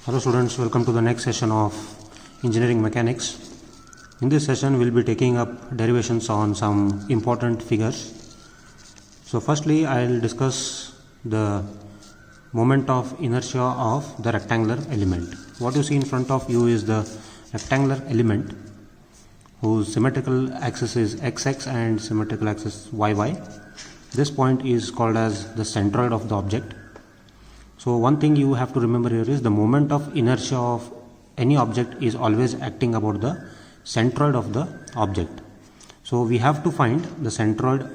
Hello students, welcome to the next session of engineering mechanics. In this session we will be taking up derivations on some important figures. So firstly I will discuss the moment of inertia of the rectangular element. What you see in front of you is the rectangular element whose symmetrical axis is xx and symmetrical axis yy. This point is called as the centroid of the object. So one thing you have to remember here is the moment of inertia of any object is always acting about the centroid of the object. So we have to find the centroid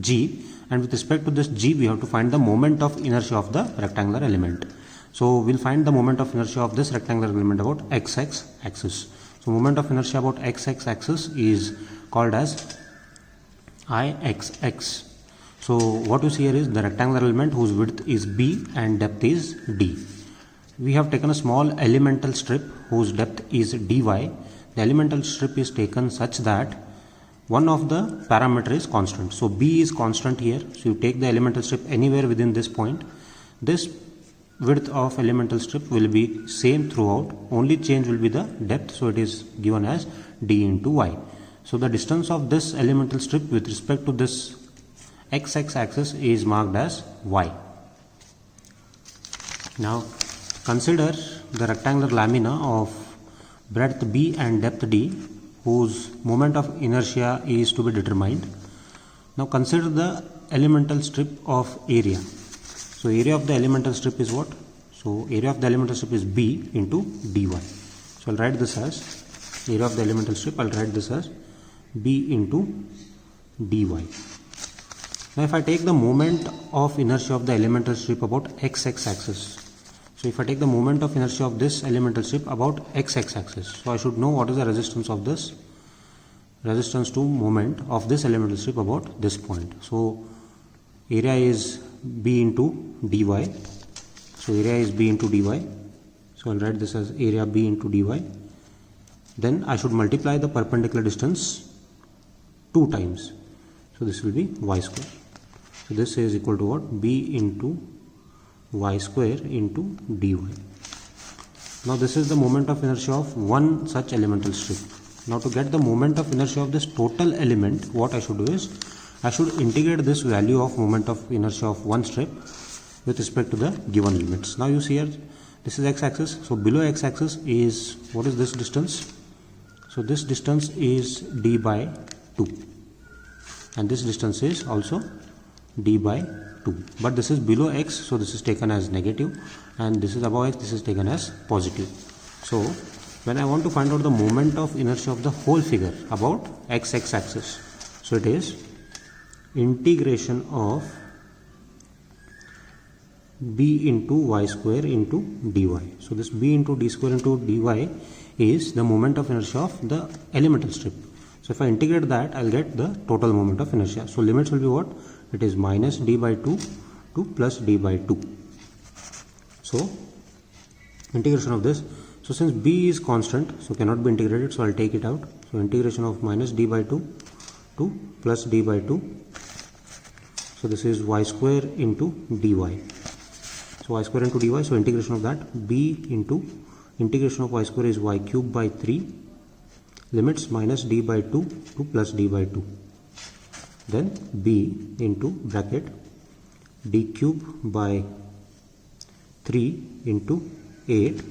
G, and with respect to this G we have to find the moment of inertia of the rectangular element. So we'll find the moment of inertia of this rectangular element about xx axis. So moment of inertia about xx axis is called as Ixx. So what you see here is the rectangular element whose width is b and depth is d. We have taken a small elemental strip whose depth is dy. The elemental strip is taken such that one of the parameter is constant. So b is constant here. So you take the elemental strip anywhere within this point. This width of elemental strip will be same throughout. Only change will be the depth. So it is given as d into y. So the distance of this elemental strip with respect to this xx axis is marked as y. Now consider the rectangular lamina of breadth b and depth d whose moment of inertia is to be determined. Now consider the elemental strip of area. So area of the elemental strip is what? So area of the elemental strip is b into dy. So I'll write this as area of the elemental strip. I'll write this as b into dy. Now if I take the moment of inertia of the elemental strip about xx axis. So if I take the moment of inertia of this elemental strip about xx axis. So I should know what is the resistance of this. Resistance to moment of this elemental strip about this point. So area is b into dy. So area is b into dy. So I'll write this as area b into dy. Then I should multiply the perpendicular distance 2 times. So this will be y square. So this is equal to what? B into y square into dy. Now this is the moment of inertia of one such elemental strip. Now to get the moment of inertia of this total element, what I should do is I should integrate this value of moment of inertia of one strip with respect to the given limits. Now you see here, this is x-axis. So below x-axis is, what is this distance? So this distance is d by 2. And this distance is also d by 2, but this is below x, so this is taken as negative, and this is above x, this is taken as positive. So when I want to find out the moment of inertia of the whole figure about xx axis, so it is integration of b into y square into dy. So this b into d square into dy is the moment of inertia of the elemental strip. So if I integrate that, I'll get the total moment of inertia. So limits will be what? It is minus d by 2 to plus d by 2. So integration of this. So since b is constant, so cannot be integrated, so I'll take it out. So integration of minus d by 2 to plus d by 2. So this is y square into dy. So y square into dy. So integration of that, b into integration of y square is y cube by 3. Limits minus d by 2 to plus d by 2. Then b into bracket d cube by 3 into 8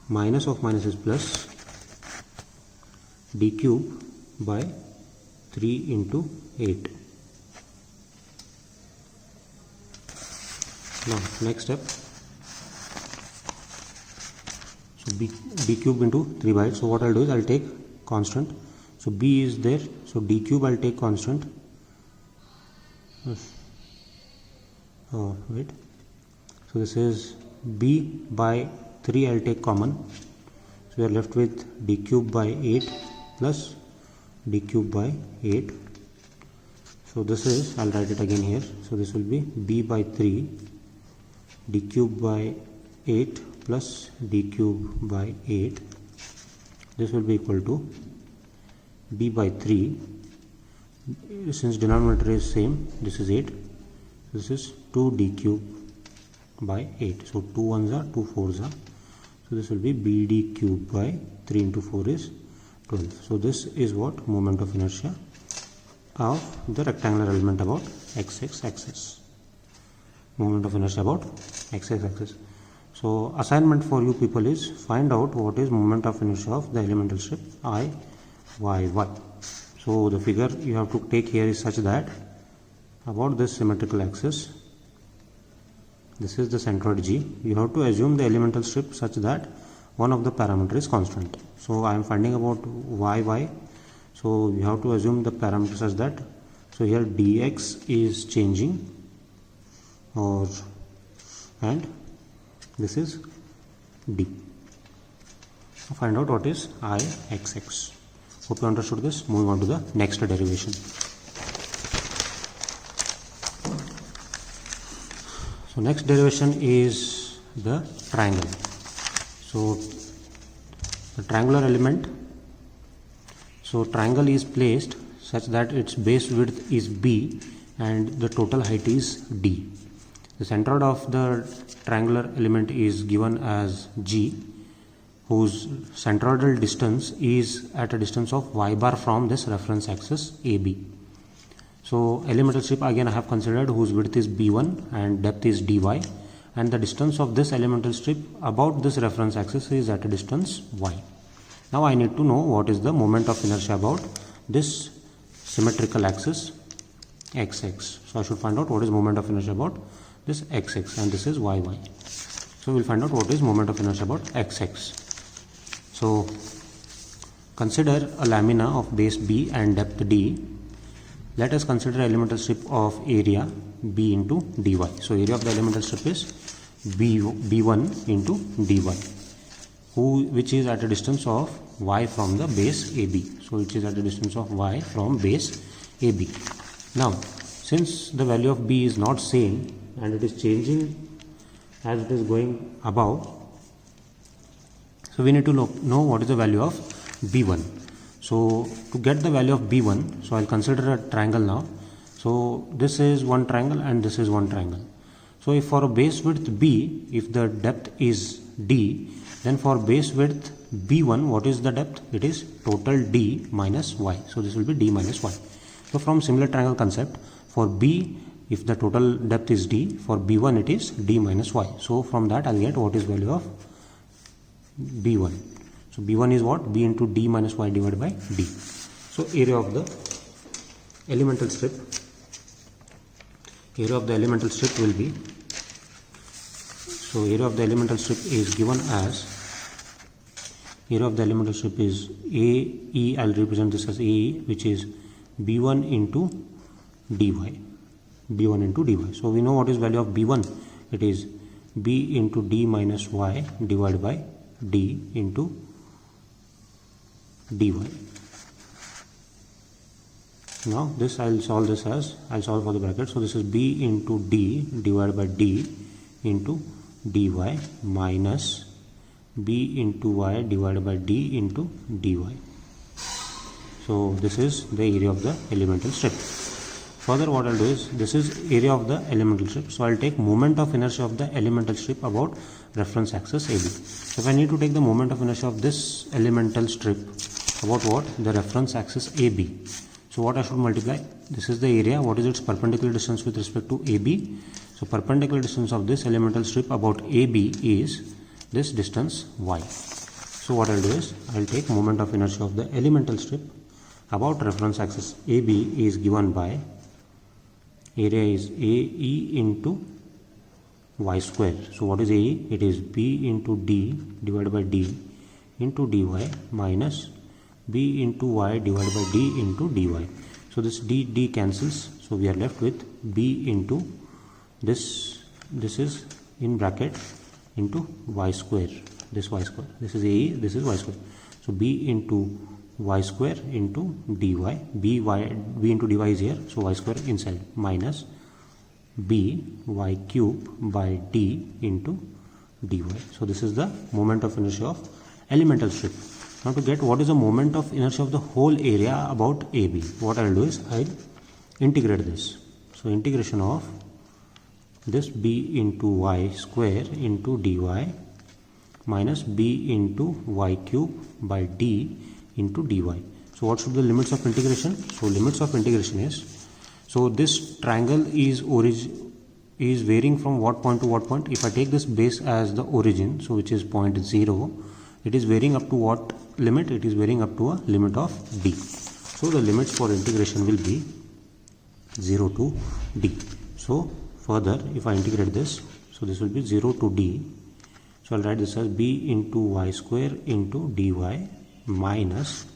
minus of minus is plus d cube by 3 into 8. Now next step. So d cube into 3 by 8. So what I'll do is I'll take constant. So b is there. So d cube I'll take constant. Wait. So this is b by 3 I'll take common. So we are left with d cube by 8 plus d cube by 8. So this is, I'll write it again here. So this will be b by 3 d cube by 8 plus d cube by 8. This will be equal to b by 3. Since denominator is same, this is 8. This is 2d cube by 8. So 2 ones are 2 fours are So this will be BD cube by 3 into 4 is 12. So this is what moment of inertia of the rectangular element about x axis. Moment of inertia about x axis. So assignment for you people is find out what is moment of inertia of the elemental strip I, Y, Y. So the figure you have to take here is such that about this symmetrical axis, this is the centroid G. You have to assume the elemental strip such that one of the parameter is constant. So I am finding about Y, Y. So you have to assume the parameter such that, so here dx is changing, and this is d. So find out what is I, x. Hope you understood this. Moving on to the next derivation. So next derivation is the triangle. So the triangular element. So triangle is placed such that its base width is b and the total height is d. The centroid of the triangular element is given as g, whose centroidal distance is at a distance of y bar from this reference axis AB. So elemental strip again I have considered whose width is b1 and depth is dy, and the distance of this elemental strip about this reference axis is at a distance y. Now I need to know what is the moment of inertia about this symmetrical axis xx. So I should find out what is moment of inertia about this xx, and this is yy. So we'll find out what is moment of inertia about xx. So consider a lamina of base b and depth d. Let us consider elemental strip of area b into dy. So area of the elemental strip is b1 into dy, which is at a distance of y from the base AB. So which is at a distance of y from base AB. Now since the value of b is not same and it is changing as it is going above, so we need to know what is the value of b1. So to get the value of b1, so I'll consider a triangle now. So this is one triangle and this is one triangle. So if for a base width b, if the depth is d, then for base width b1, what is the depth? It is total d minus y. So this will be d minus y. So from similar triangle concept, for b, if the total depth is d, for b1 it is d minus y. So from that I'll get what is value of b1. So b1 is what? b into d minus y divided by d. So area of the elemental strip will be, so area of the elemental strip is given as, area of the elemental strip is AE, I'll represent this as AE, which is b1 into dy, b1 into dy. So we know what is value of b1. It is b into d minus y divided by d into dy. Now this I'll solve for the bracket. So this is b into d divided by d into dy minus b into y divided by d into dy. So this is the area of the elemental strip. Further what I'll do is, this is area of the elemental strip. So I'll take moment of inertia of the elemental strip about reference axis AB. So if I need to take the moment of inertia of this elemental strip about what? The reference axis AB. So what I should multiply? This is the area. What is its perpendicular distance with respect to AB? So perpendicular distance of this elemental strip about AB is this distance y. So what I'll do is, I'll take moment of inertia of the elemental strip about reference axis AB is given by, area is AE into y square. So what is AE? It is b into d divided by d into dy minus b into y divided by d into dy. So this d cancels. So we are left with b into this is in bracket into y square. This y square. This is AE. This is y square. So b into y square into dy. b into dy is here. So y square inside minus b y cube by d into dy. So this is the moment of inertia of elemental strip. Now to get what is the moment of inertia of the whole area about AB, what I will do is I will integrate this. So integration of this b into y square into dy minus b into y cube by d into dy. So what should be the limits of integration? So limits of integration is, so this triangle is varying from what point to what point. If I take this base as the origin, so which is point 0, it is varying up to what limit? It is varying up to a limit of d. So the limits for integration will be 0 to d. So further, if I integrate this, so this will be 0 to d. So I'll write this as b into y square into dy minus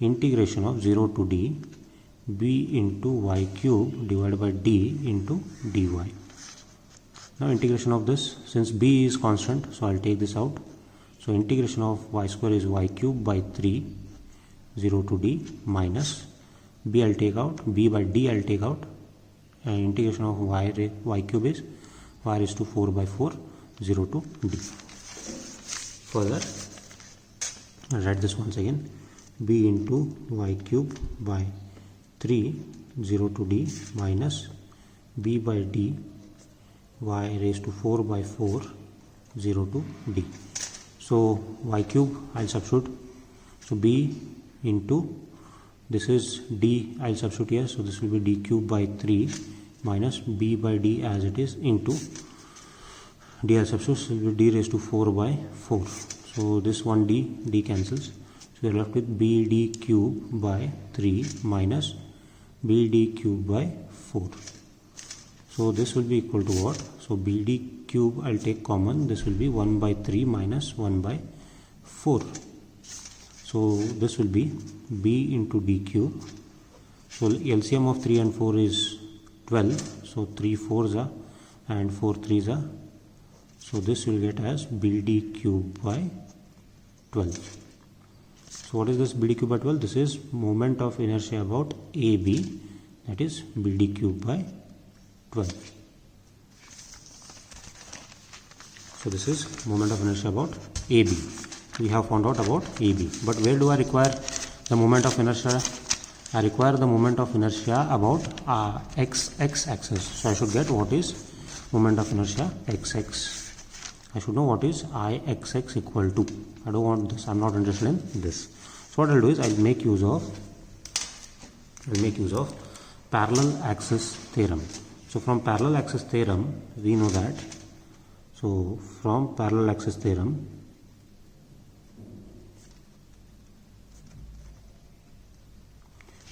integration of 0 to d b into y cube divided by d into dy. Now integration of this, since b is constant, so I'll take this out. So integration of y square is y cube by 3, 0 to d minus b I'll take out, b by d I'll take out, and integration of y cube is y raised to 4 by 4, 0 to d. Further, I'll write this once again, b into y cube by 3, 0 to d minus b by d y raised to 4 by 4, 0 to d. So y cube I'll substitute, so b into, this is d I'll substitute here, so this will be d cube by 3 minus b by d as it is into d I'll substitute, so it will be d raised to 4 by 4. So this one d cancels, so we are left with bd cube by 3 minus bd cube by 4. So this will be equal to what? So bd cube I'll take common, this will be 1 by 3 minus 1 by 4. So this will be b into d cube. So LCM of 3 and 4 is 12. So 3 4s are and 4 3s are. So this will get as bd cube by 12. So what is this bd cube by 12? This is moment of inertia about AB, that is bd cube by 12. So this is moment of inertia about AB. We have found out about AB. But where do I require the moment of inertia? I require the moment of inertia about x axis. So I should get what is moment of inertia xx. I should know what is Ixx equal to. I don't want this. I'm not interested in this. So what I'll do is I'll make use of parallel axis theorem. So from parallel axis theorem we know that. So from parallel axis theorem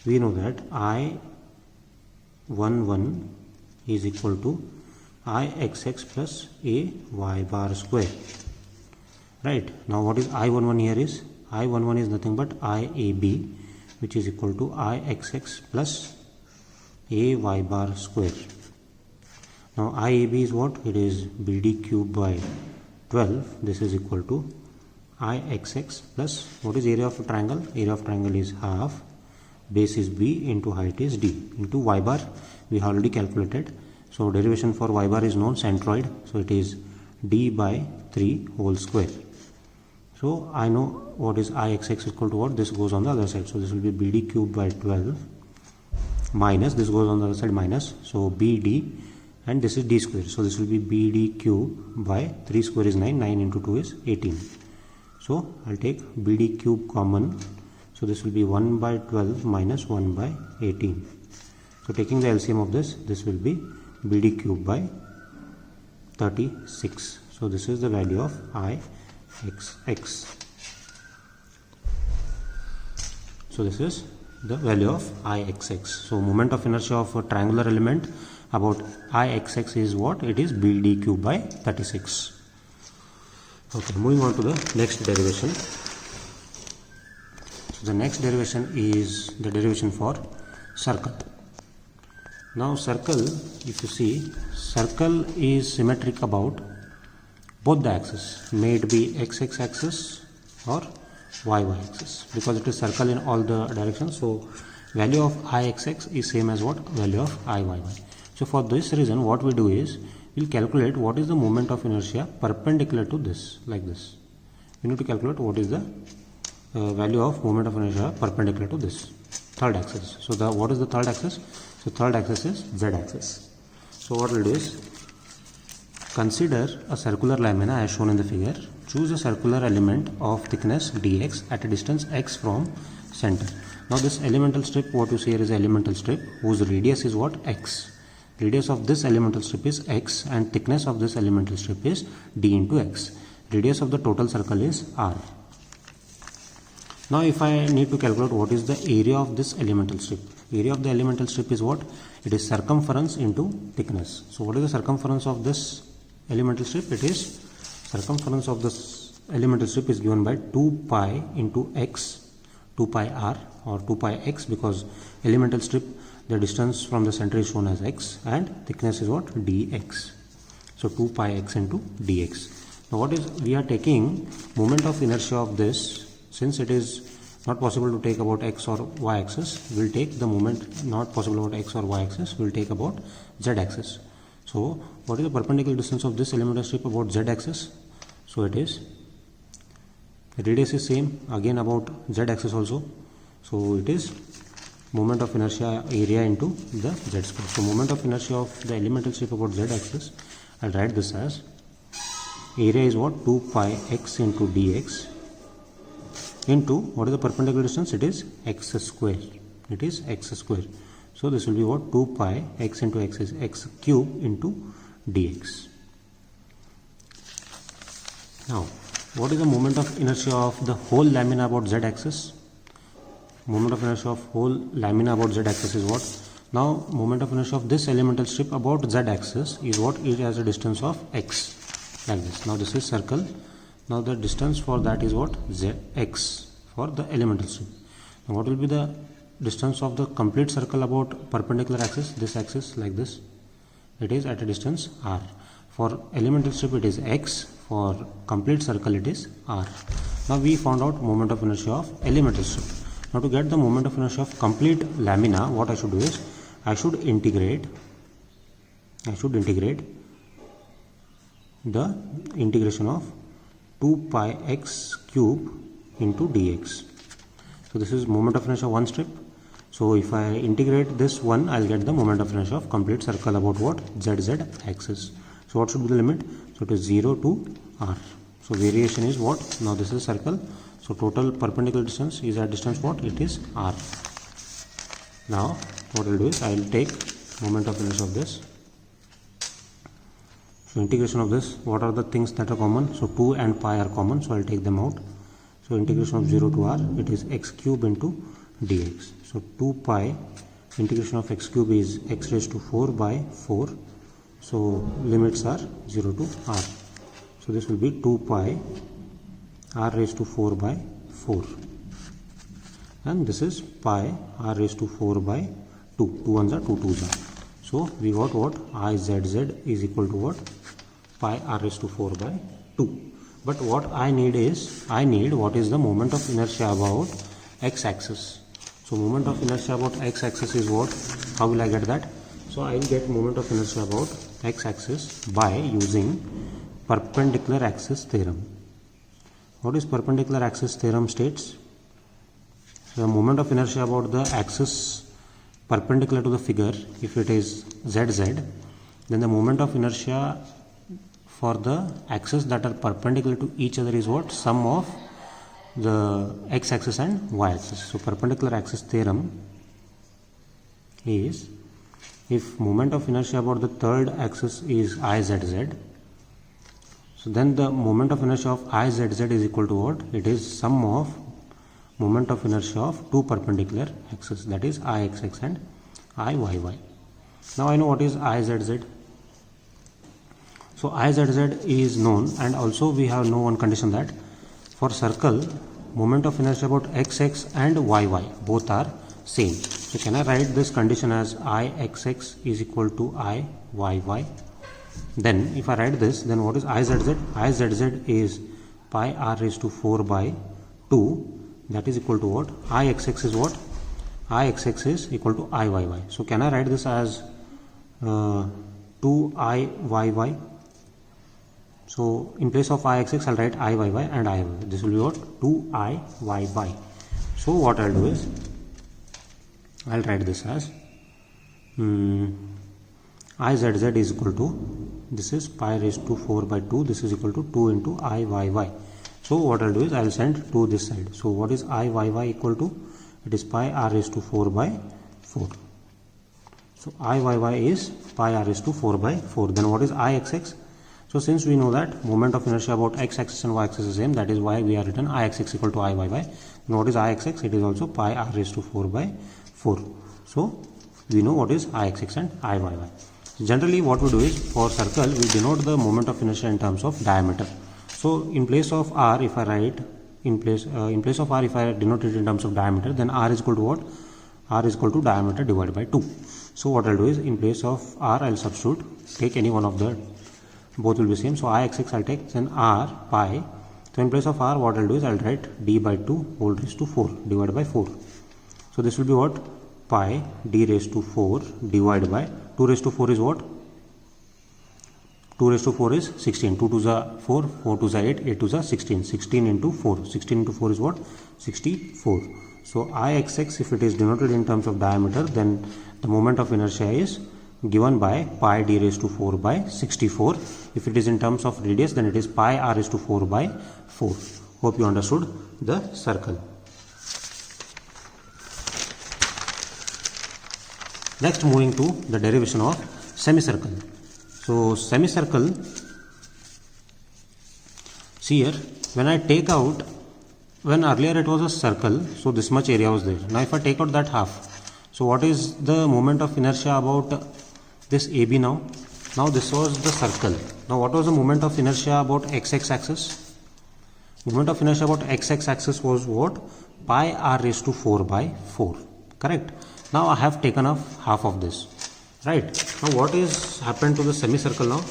we know that I11 is equal to Ixx plus a y bar square. Right. Now what is I11 here is? I11 is nothing but IAB, which is equal to Ixx plus a y bar square. Now IAB is what? It is BD cube by 12. This is equal to Ixx plus, what is area of a triangle? Area of triangle is half, base is B into height is D, into y bar we have already calculated. So derivation for y bar is known, centroid. So it is D by 3 whole square. So I know what is Ixx equal to what? This goes on the other side. So this will be BD cube by 12 minus, this goes on the other side minus. So BD, and this is D square. So this will be BD cube by 3 square is 9. 9 into 2 is 18. So I'll take BD cube common. So this will be 1 by 12 minus 1 by 18. So taking the LCM of this will be BD cube by 36. So this is the value of Ixx. So this is the value of Ixx. So moment of inertia of a triangular element about Ixx is what? It is BD cube by 36. Okay, moving on to the next derivation. So the next derivation is the derivation for circle. Now circle, if you see, circle is symmetric about both the axes, may it be xx axis or y axis, because it is circle in all the directions. So value of Ixx is same as what? Value of Iyy. So for this reason what we do is we'll calculate what is the moment of inertia perpendicular to this, like this. We need to calculate what is the value of moment of inertia perpendicular to this third axis. So what is the third axis? So third axis is z axis. So what we'll do is consider a circular lamina as shown in the figure. choose a circular element of thickness dx at a distance x from center. Now this elemental strip, what you see here is elemental strip whose radius is what? X. Radius of this elemental strip is x and thickness of this elemental strip is d into x. Radius of the total circle is r. Now if I need to calculate what is the area of this elemental strip. Area of the elemental strip is what? It is circumference into thickness. So what is the circumference of this elemental strip? It is circumference of this elemental strip is given by 2 pi into x, 2 pi r or 2 pi x, because elemental strip, the distance from the center is shown as x and thickness is what? Dx. So 2 pi x into dx. Now what is, we are taking moment of inertia of this. Since it is not possible to take about x or y axis, we will take the moment not possible about x or y axis, we will take about z axis. So what is the perpendicular distance of this elemental strip about z axis? So it is, radius is same again about z axis also. So it is moment of inertia area into the z square. So moment of inertia of the elemental strip about z axis, I'll write this as area is what? 2 pi x into dx into what is the perpendicular distance? It is x square. It is x square. So this will be what? 2 pi x into x is x cube into dx. Now what is the moment of inertia of the whole lamina about z axis? Moment of inertia of whole lamina about z axis is what? Now moment of inertia of this elemental strip about z axis is what? It has a distance of x, like this. Now this is circle. Now the distance for that is what? Z x for the elemental strip. Now what will be the distance of the complete circle about perpendicular axis? This axis, like this. It is at a distance r. For elemental strip it is x. For complete circle it is r. Now we found out moment of inertia of elemental strip. Now to get the moment of inertia of complete lamina, what I should do is I should integrate the integration of 2 pi x cube into dx. So this is moment of inertia of one strip. So if I integrate this one, I'll get the moment of inertia of complete circle about what? ZZ axis. So what should be the limit? So it is 0 to r. So variation is what? Now this is circle. So total perpendicular distance is at distance what? It is r. Now what I'll do is I'll take moment of inertia of this. So integration of this, what are the things that are common? So 2 and pi are common, so I'll take them out. So integration of 0 to r, it is x cube into dx. So 2 pi integration of x cube is x raised to 4 by 4. So limits are 0 to r. So this will be 2 pi r raised to 4 by 4. And this is pi r raised to 4 by 2. 2 ones are 2 twos are. So we got what? Izz is equal to what? Pi r raised to 4 by 2. But what I need is, what is the moment of inertia about x-axis. So moment of inertia about x-axis is what? How will I get that? So I will get moment of inertia about x-axis by using perpendicular axis theorem. What is perpendicular axis theorem states? So the moment of inertia about the axis perpendicular to the figure, if it is zz, then the moment of inertia for the axes that are perpendicular to each other is what? Sum of the x-axis and y-axis. So perpendicular axis theorem is, if moment of inertia about the third axis is izz, so then the moment of inertia of izz is equal to what? It is sum of moment of inertia of two perpendicular axes, that is ixx and iyy. Now I know what is izz. So izz is known, and also we have known one condition that for circle moment of inertia about xx and yy both are same. So can I write this condition as ixx is equal to iyy? Then if I write this, then what is izz? Izz is pi r raised to 4 by 2, that is equal to what? Ixx is what? Ixx is equal to iyy. So can I write this as 2iyy? So in place of ixx, I'll write iyy and iyy. This will be what? 2iyy. So what I'll do is, I'll write this as izz is equal to this is pi raised to 4 by 2. This is equal to 2 into Iyy. So what I'll do is I'll send to this side. So what is Iyy equal to? It is pi r raised to 4 by 4. So Iyy is pi r raised to 4 by 4. Then what is Ixx? So since we know that moment of inertia about x-axis and y-axis is same, that is why we are written Ixx equal to Iyy. Then what is Ixx? It is also pi r raised to 4 by 4. So we know what is Ixx and Iyy. Generally what we do is, for circle we denote the moment of inertia in terms of diameter. So in place of r, if I write in place of r, if I denote it in terms of diameter, then r is equal to what? R is equal to diameter divided by 2. So what I'll do is, in place of r I'll substitute, take any one of the, both will be same. So Ixx I'll take, then r pi. So in place of r, what I'll do is I'll write d by 2 whole raised to 4 divided by 4. So this will be what? Pi d raised to 4 divided by 2 raised to 4 is what? 2 raised to 4 is 16. 2 to the 4, 4 to the 8, 8 to the 16. 16 into 4. 16 into 4 is what? 64. So Ixx, if it is denoted in terms of diameter, then the moment of inertia is given by pi d raised to 4 by 64. If it is in terms of radius, then it is pi r raised to 4 by 4. Hope you understood the circle. Next, moving to the derivation of semicircle. So semicircle, see here, when I take out, when earlier it was a circle, so this much area was there. Now if I take out that half, so what is the moment of inertia about this AB now? Now this was the circle. Now what was the moment of inertia about XX axis? Moment of inertia about XX axis was what? Pi r raised to 4 by 4. Correct? Now I have taken off half of this. Right? Now what is happened to the semicircle now?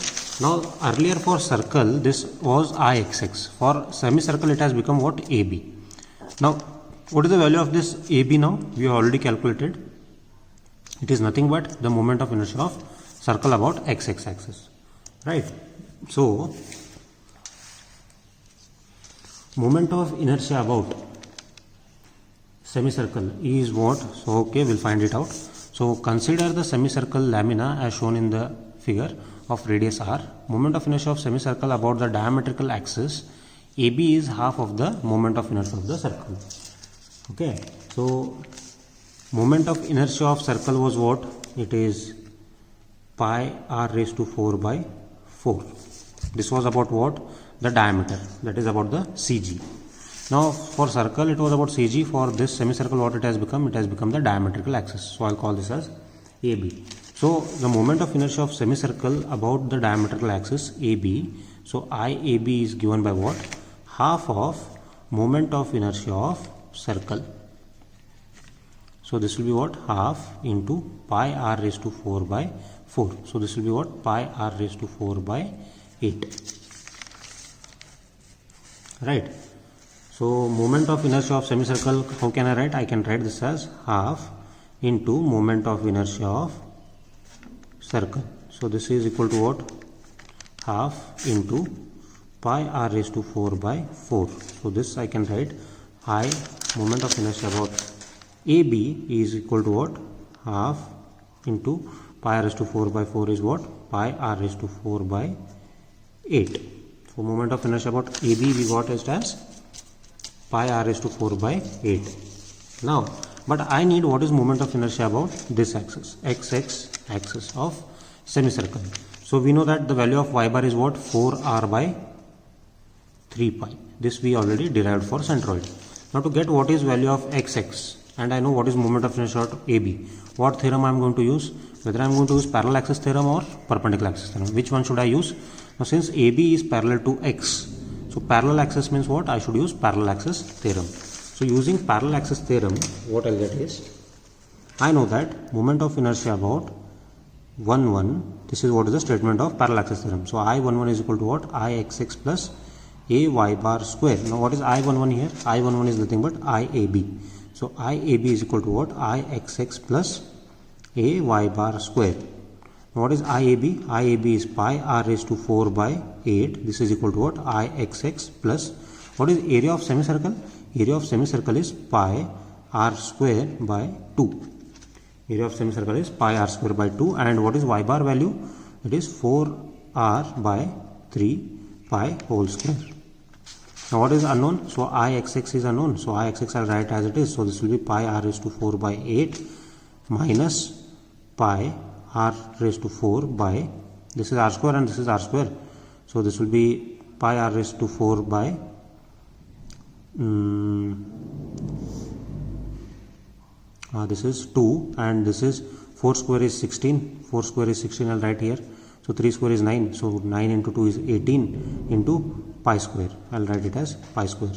Now earlier for circle this was Ixx. For semicircle it has become what? AB. Now what is the value of this AB now? We have already calculated. It is nothing but the moment of inertia of circle about XX axis. Right? So moment of inertia about semicircle is what? So okay, we'll find it out. So consider the semicircle lamina as shown in the figure of radius r. Moment of inertia of semicircle about the diametrical axis AB is half of the moment of inertia of the circle. Okay, so moment of inertia of circle was what? It is pi r raised to 4 by 4. This was about what? The diameter, that is about the CG. Now for circle it was about CG. For this semicircle what it has become? It has become the diametrical axis. So I'll call this as AB. So the moment of inertia of semicircle about the diametrical axis AB. So IAB is given by what? Half of moment of inertia of circle. So this will be what? Half into pi r raised to 4 by 4. So this will be what? Pi r raised to 4 by 8. Right? So moment of inertia of semicircle, how can I write? I can write this as half into moment of inertia of circle. So this is equal to what? Half into pi r raised to 4 by 4. So this I can write I moment of inertia about AB is equal to what? Half into pi r raised to 4 by 4 is what? Pi r raised to 4 by 8. So moment of inertia about AB we got as pi r raised to 4 by 8. Now, but I need what is moment of inertia about this axis, XX axis of semicircle. So we know that the value of y bar is what? 4r by 3 pi. This we already derived for centroid. Now to get what is value of XX, and I know what is moment of inertia of AB, what theorem I am going to use? Whether I am going to use parallel axis theorem or perpendicular axis theorem. Which one should I use? Now since AB is parallel to X, so parallel axis means what? I should use parallel axis theorem. So using parallel axis theorem, what I'll get is, I know that moment of inertia about 1, this is what is the statement of parallel axis theorem. So I11 is equal to what? Ixx plus a y bar square. Now what is I11 here? I11 is nothing but IAB. So IAB is equal to what? Ixx plus a y bar square. Now what is IAB? IAB is pi r raised to 4 by 8. This is equal to what? Ixx plus, what is area of semicircle? Area of semicircle is pi r square by 2. Area of semicircle is pi r square by 2. And what is y bar value? It is 4 r by 3 pi whole square. Now what is unknown? So Ixx is unknown. So Ixx I'll write as it is. So this will be pi r raised to 4 by 8 minus pi r raised to 4 by, this is r square and this is r square. So this will be pi r raised to 4 by this is 2 and this is 4 square is 16. 4 square is 16, I'll write here. So 3 square is 9. So 9 into 2 is 18 into pi square. I'll write it as pi square.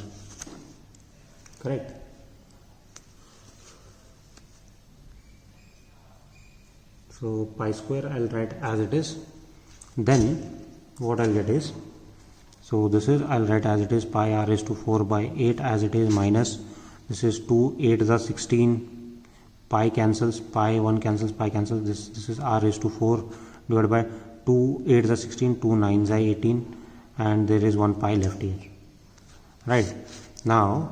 Correct. So pi square I'll write as it is. Then what I'll get is, so this is I'll write as it is pi r raised to 4 by 8 as it is minus, this is 2, 8 is 16, pi cancels, pi 1 cancels, pi cancels, this is r raised to 4 divided by 2, 8 is 16, 2 9s are 18 and there is 1 pi left here. Right. Now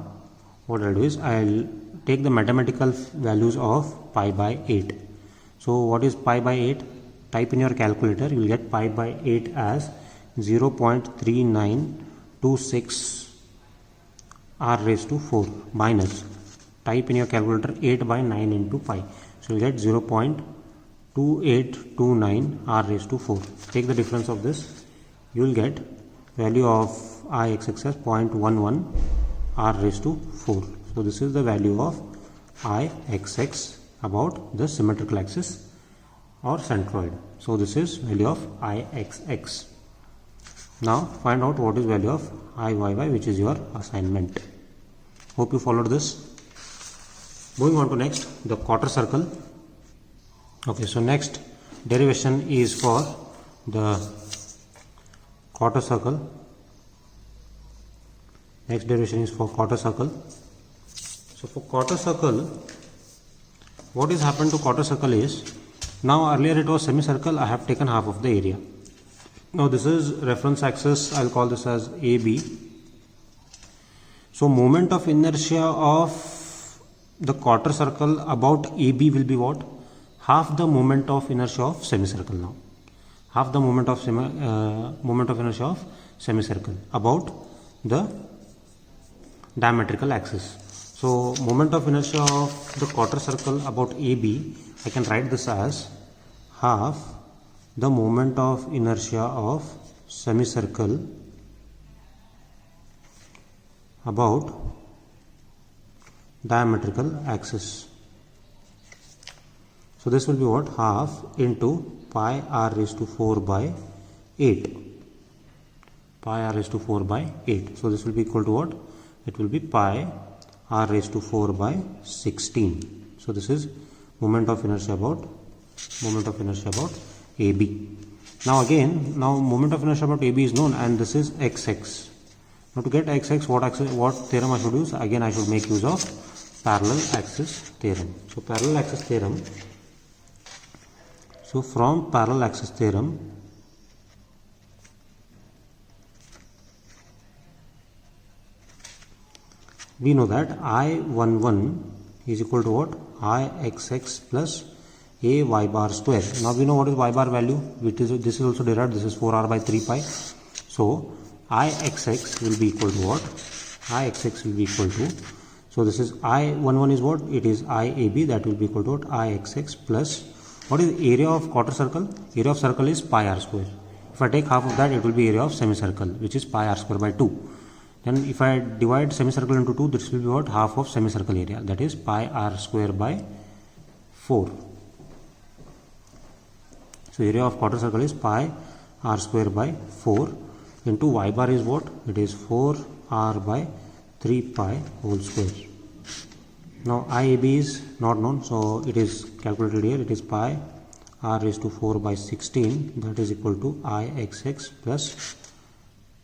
what I'll do is I'll take the mathematical values of pi by 8. So what is pi by 8? Type in your calculator, you will get pi by 8 as 0.3926 r raised to 4 minus, type in your calculator 8 by 9 into pi. So you get 0.2829 r raised to 4. Take the difference of this, you will get value of Ixx as 0.11 r raised to 4. So this is the value of Ixx about the symmetrical axis or centroid. So this is value of Ixx. Now find out what is value of Iyy, which is your assignment. Hope you followed this. Moving on to next, the quarter circle. Okay, so next derivation is for the quarter circle. Next derivation is for quarter circle. So for quarter circle, what is happened to quarter circle is, now earlier it was semicircle, I have taken half of the area. Now this is reference axis, I'll call this as AB. So moment of inertia of the quarter circle about AB will be what? Half the moment of inertia of semicircle now. Half the moment of inertia of semicircle about the diametrical axis. So moment of inertia of the quarter circle about AB, I can write this as half the moment of inertia of semicircle about diametrical axis. So this will be what? Half into pi r raised to 4 by 8. Pi r raised to 4 by 8. So this will be equal to what? It will be pi r raised to 4 by 16. So this is moment of inertia about AB. Now again, moment of inertia about AB is known and this is XX. Now to get XX, what theorem I should use? Again I should make use of parallel axis theorem. So parallel axis theorem. So from parallel axis theorem, we know that I11 is equal to what? Ixx plus a y bar square. Now we know what is y bar value. This is also derived. This is 4r by 3 pi. So Ixx will be equal to what? Ixx will be equal to, so this is I11 is what? It is IAB, that will be equal to what? Ixx plus, what is area of quarter circle? Area of circle is pi r square. If I take half of that, it will be area of semicircle, which is pi r square by 2. Then if I divide semicircle into 2, this will be what? Half of semicircle area, that is pi r square by 4. So area of quarter circle is pi r square by 4 into y bar is what? It is 4r by 3 pi whole square. Now IAB is not known, so it is calculated here. It is pi r raised to 4 by 16, that is equal to Ixx plus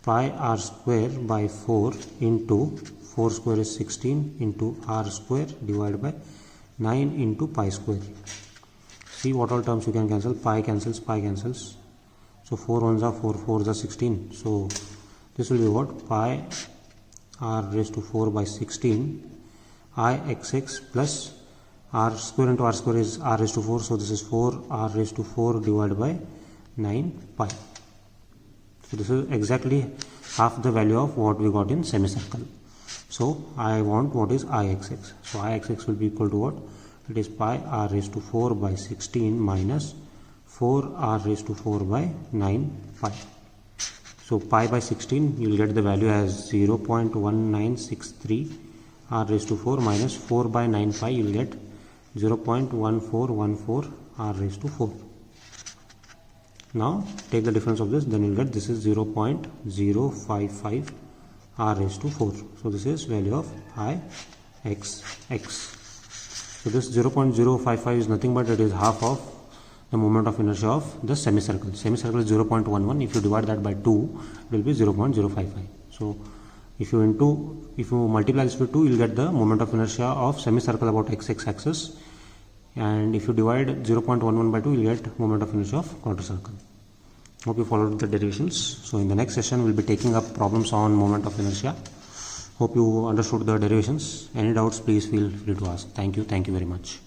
pi r square by 4 into 4 square is 16 into r square divided by 9 into pi square. See what all terms you can cancel. Pi cancels, pi cancels. So 4 ones are 4, 4s are 16. So this will be what? Pi r raised to 4 by 16 Ixx plus r square into r square is r raised to 4. So this is 4 r raised to 4 divided by 9 pi. So this is exactly half the value of what we got in semicircle. So I want what is Ixx. So Ixx will be equal to what? It is pi r raised to 4 by 16 minus 4 r raised to 4 by 9 pi. So pi by 16 you will get the value as 0.1963 r raised to 4 minus 4 by 9 pi you will get 0.1414 r raised to 4. Now take the difference of this, then you will get this is 0.055 r raised to 4. So this is value of Ixx. So this 0.055 is nothing but it is half of the moment of inertia of the semicircle. Semicircle is 0.11. If you divide that by 2, it will be 0.055. So if you multiply this with 2, you will get the moment of inertia of semicircle about x axis. And if you divide 0.11 by 2, you will get moment of inertia of quarter circle. Hope you followed the derivations. So in the next session, we will be taking up problems on moment of inertia. Hope you understood the derivations. Any doubts, please feel free to ask. Thank you very much.